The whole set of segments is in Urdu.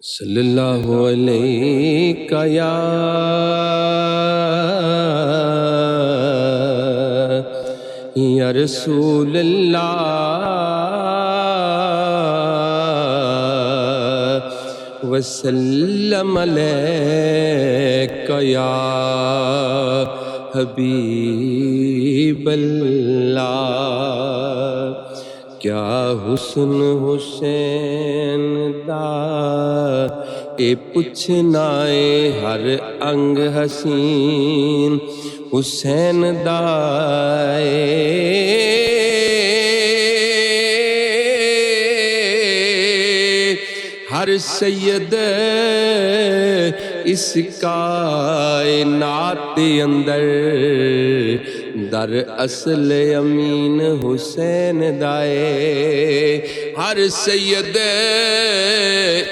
صلی اللہ علیہ یا رسول اللہ وسلم علیک یا حبیب اللہ۔ کیا حسن حسین دا اے پوچھنا اے ہر انگ حسین حسین دا اے ہر سید اس کائنات اندر در اصل امین حسین دائے ہر سید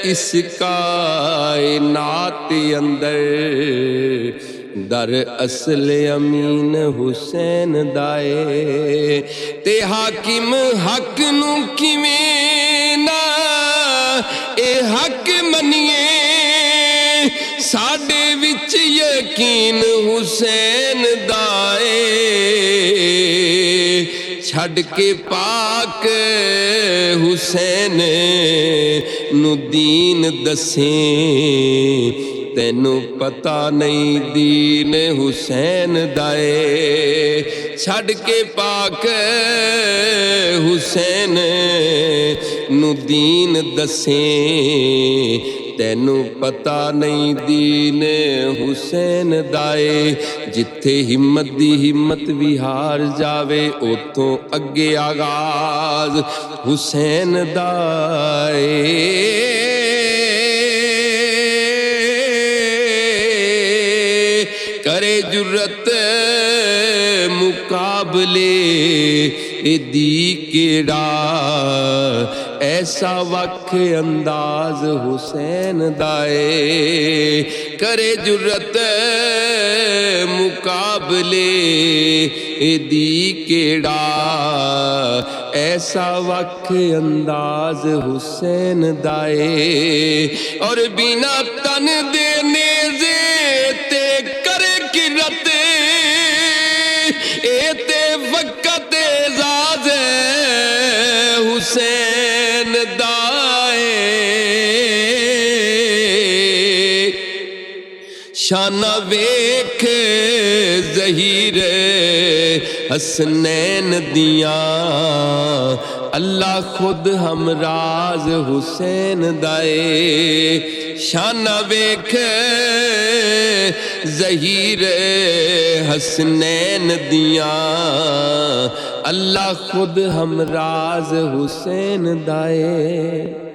اس کائنات اندر در اصل امین حسین دائے تے حاکم حق نو کیویں نہ اے حق منیے ساڈے وچ یقین حسین دائے چھڈ کے پاک حسین نو دین دسیں تینوں پتہ نہیں دین حسین دائے چھڈ کے پاک حسین نو دین دسیں تینوں پتہ نہیں دین حسین دائے جتھے ہمت دی ہمت بھی ہار جاوے اوتھوں اگے آغاز حسین دائے کرے جرت مقابلے دی کیڑا ایسا وقت انداز حسین دائے کرے جرت مقابلے دی کیڑا ایسا وقت انداز حسین دائے اور بنا تن دے نیزے تے کرے کرت اے تے وقت اعزاز حسین دائے شانہ ویکھ ظہیر حسنین دیاں اللہ خود ہمراز حسین دائے شانہ ویکھ ظہیر حسنین دیاں اللہ خود ہمراز حسین دائے